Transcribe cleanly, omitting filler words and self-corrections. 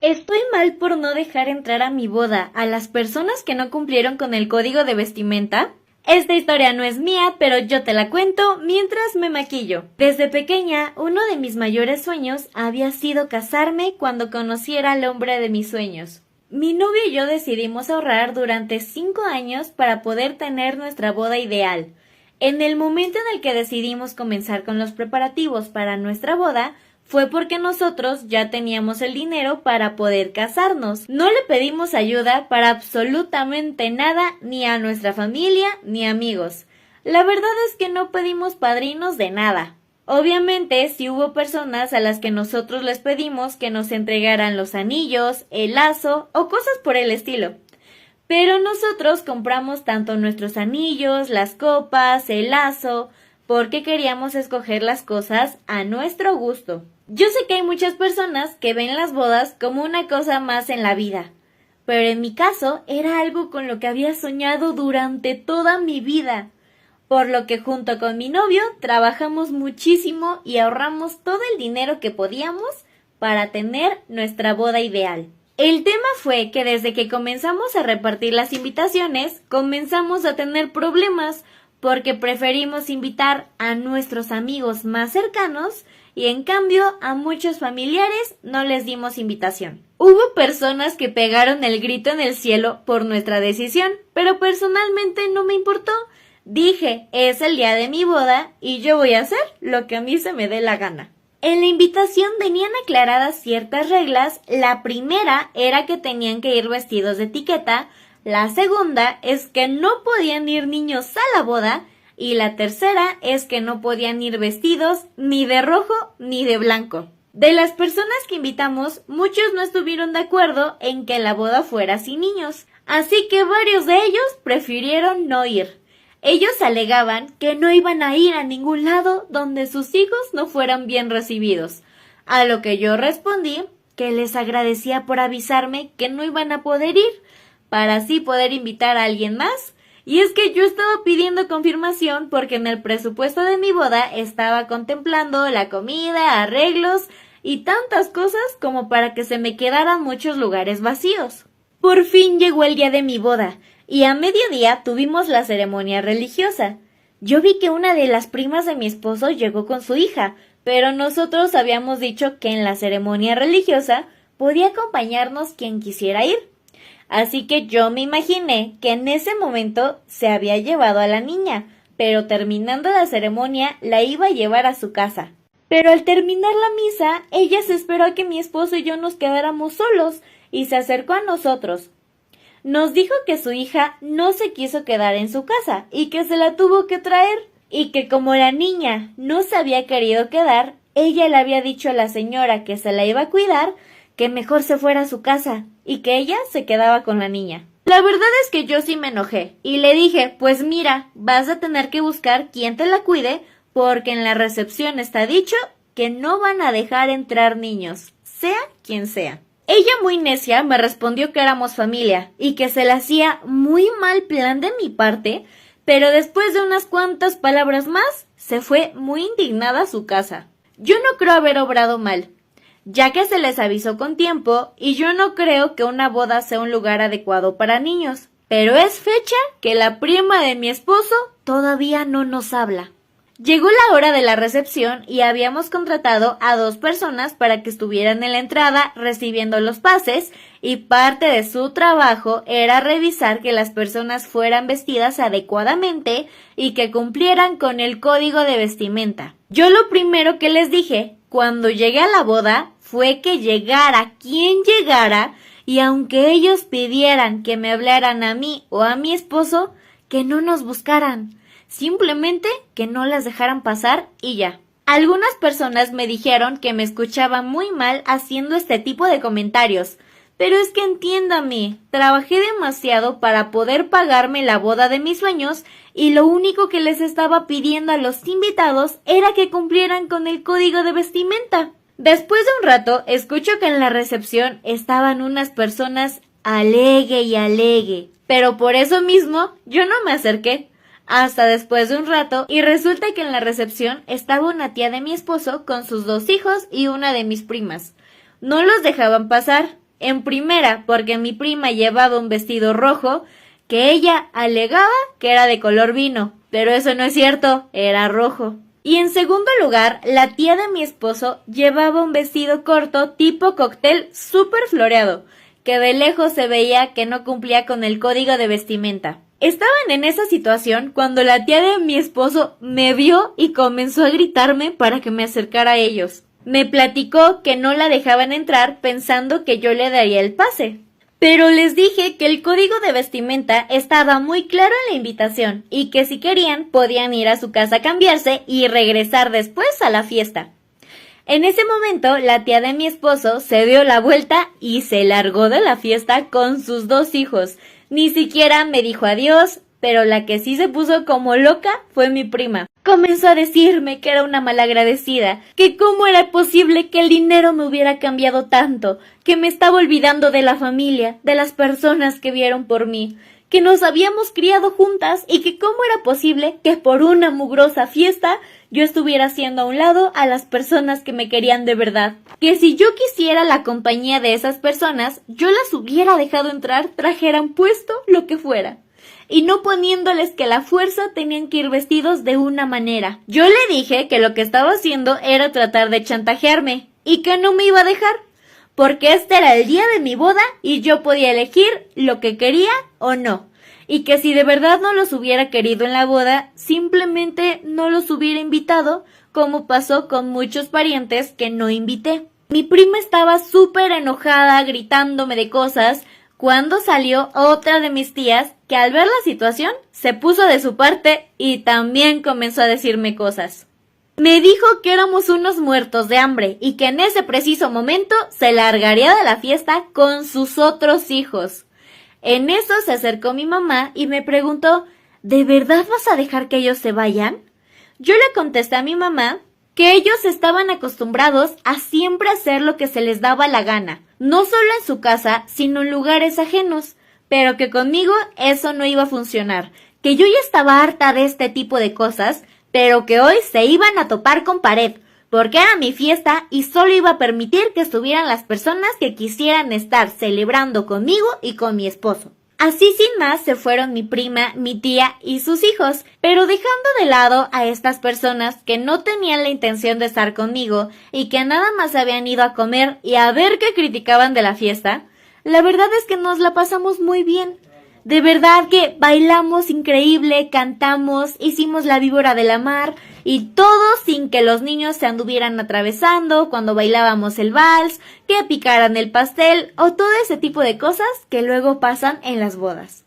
Estoy mal por no dejar entrar a mi boda a las personas que no cumplieron con el código de vestimenta. Esta historia no es mía, pero yo te la cuento mientras me maquillo. Desde pequeña, uno de mis mayores sueños había sido casarme cuando conociera al hombre de mis sueños. Mi novio y yo decidimos ahorrar durante 5 años para poder tener nuestra boda ideal. En el momento en el que decidimos comenzar con los preparativos para nuestra boda, fue porque nosotros ya teníamos el dinero para poder casarnos. No le pedimos ayuda para absolutamente nada, ni a nuestra familia ni amigos. La verdad es que no pedimos padrinos de nada. Obviamente, sí hubo personas a las que nosotros les pedimos que nos entregaran los anillos, el lazo o cosas por el estilo. Pero nosotros compramos tanto nuestros anillos, las copas, el lazo, porque queríamos escoger las cosas a nuestro gusto. Yo sé que hay muchas personas que ven las bodas como una cosa más en la vida, pero en mi caso era algo con lo que había soñado durante toda mi vida, por lo que junto con mi novio trabajamos muchísimo y ahorramos todo el dinero que podíamos para tener nuestra boda ideal. El tema fue que desde que comenzamos a repartir las invitaciones, comenzamos a tener problemas porque preferimos invitar a nuestros amigos más cercanos y en cambio a muchos familiares no les dimos invitación. Hubo personas que pegaron el grito en el cielo por nuestra decisión, pero personalmente no me importó. Dije, es el día de mi boda y yo voy a hacer lo que a mí se me dé la gana. En la invitación venían aclaradas ciertas reglas. La primera era que tenían que ir vestidos de etiqueta, la segunda es que no podían ir niños a la boda y la tercera es que no podían ir vestidos ni de rojo ni de blanco. De las personas que invitamos, muchos no estuvieron de acuerdo en que la boda fuera sin niños, así que varios de ellos prefirieron no ir. Ellos alegaban que no iban a ir a ningún lado donde sus hijos no fueran bien recibidos, a lo que yo respondí que les agradecía por avisarme que no iban a poder ir, para así poder invitar a alguien más. Y es que yo estaba pidiendo confirmación porque en el presupuesto de mi boda estaba contemplando la comida, arreglos y tantas cosas como para que se me quedaran muchos lugares vacíos. Por fin llegó el día de mi boda y a mediodía tuvimos la ceremonia religiosa. Yo vi que una de las primas de mi esposo llegó con su hija, pero nosotros habíamos dicho que en la ceremonia religiosa podía acompañarnos quien quisiera ir. Así que yo me imaginé que en ese momento se había llevado a la niña, pero terminando la ceremonia la iba a llevar a su casa. Pero al terminar la misa, ella se esperó a que mi esposo y yo nos quedáramos solos y se acercó a nosotros. Nos dijo que su hija no se quiso quedar en su casa y que se la tuvo que traer, y que como la niña no se había querido quedar, ella le había dicho a la señora que se la iba a cuidar que mejor se fuera a su casa y que ella se quedaba con la niña. La verdad es que yo sí me enojé y le dije, pues mira, vas a tener que buscar quien te la cuide porque en la recepción está dicho que no van a dejar entrar niños, sea quien sea. Ella muy necia me respondió que éramos familia y que se le hacía muy mal plan de mi parte, pero después de unas cuantas palabras más, se fue muy indignada a su casa. Yo no creo haber obrado mal, ya que se les avisó con tiempo y yo no creo que una boda sea un lugar adecuado para niños, pero es fecha que la prima de mi esposo todavía no nos habla. Llegó la hora de la recepción y habíamos contratado a 2 personas para que estuvieran en la entrada recibiendo los pases y parte de su trabajo era revisar que las personas fueran vestidas adecuadamente y que cumplieran con el código de vestimenta. Yo lo primero que les dije cuando llegué a la boda fue que llegara quien llegara y aunque ellos pidieran que me hablaran a mí o a mi esposo, que no nos buscaran. Simplemente que no las dejaran pasar y ya. Algunas personas me dijeron que me escuchaba muy mal haciendo este tipo de comentarios, pero es que entiéndame, trabajé demasiado para poder pagarme la boda de mis sueños y lo único que les estaba pidiendo a los invitados era que cumplieran con el código de vestimenta. Después de un rato, escucho que en la recepción estaban unas personas alegue y alegue, pero por eso mismo yo no me acerqué. Hasta después de un rato, y resulta que en la recepción estaba una tía de mi esposo con sus 2 hijos y una de mis primas. No los dejaban pasar, En primera, porque mi prima llevaba un vestido rojo que ella alegaba que era de color vino, pero eso no es cierto, era rojo. Y en segundo lugar, la tía de mi esposo llevaba un vestido corto tipo cóctel súper floreado, que de lejos se veía que no cumplía con el código de vestimenta. Estaban en esa situación cuando la tía de mi esposo me vio y comenzó a gritarme para que me acercara a ellos. Me platicó que no la dejaban entrar pensando que yo le daría el pase. Pero les dije que el código de vestimenta estaba muy claro en la invitación y que si querían podían ir a su casa a cambiarse y regresar después a la fiesta. En ese momento la tía de mi esposo se dio la vuelta y se largó de la fiesta con sus 2 hijos. Ni siquiera me dijo adiós, pero la que sí se puso como loca fue mi prima. Comenzó a decirme que era una malagradecida, que cómo era posible que el dinero me hubiera cambiado tanto, que me estaba olvidando de la familia, de las personas que vieron por mí, que nos habíamos criado juntas y que cómo era posible que por una mugrosa fiesta yo estuviera haciendo a un lado a las personas que me querían de verdad, que si yo quisiera la compañía de esas personas, yo las hubiera dejado entrar, trajeran puesto lo que fuera, y no poniéndoles que a la fuerza tenían que ir vestidos de una manera. Yo le dije que lo que estaba haciendo era tratar de chantajearme, y que no me iba a dejar, porque este era el día de mi boda y yo podía elegir lo que quería o no, y que si de verdad no los hubiera querido en la boda, simplemente no los hubiera invitado, como pasó con muchos parientes que no invité. Mi prima estaba súper enojada, gritándome de cosas, cuando salió otra de mis tías que al ver la situación se puso de su parte y también comenzó a decirme cosas. Me dijo que éramos unos muertos de hambre y que en ese preciso momento se largaría de la fiesta con sus otros hijos. En eso se acercó mi mamá y me preguntó, ¿de verdad vas a dejar que ellos se vayan? Yo le contesté a mi mamá que ellos estaban acostumbrados a siempre hacer lo que se les daba la gana, no solo en su casa, sino en lugares ajenos, pero que conmigo eso no iba a funcionar, que yo ya estaba harta de este tipo de cosas, pero que hoy se iban a topar con pared, porque era mi fiesta y solo iba a permitir que estuvieran las personas que quisieran estar celebrando conmigo y con mi esposo. Así sin más se fueron mi prima, mi tía y sus hijos, pero dejando de lado a estas personas que no tenían la intención de estar conmigo y que nada más habían ido a comer y a ver qué criticaban de la fiesta, la verdad es que nos la pasamos muy bien. De verdad que bailamos increíble, cantamos, hicimos la víbora de la mar y todo sin que los niños se anduvieran atravesando cuando bailábamos el vals, que picaran el pastel o todo ese tipo de cosas que luego pasan en las bodas.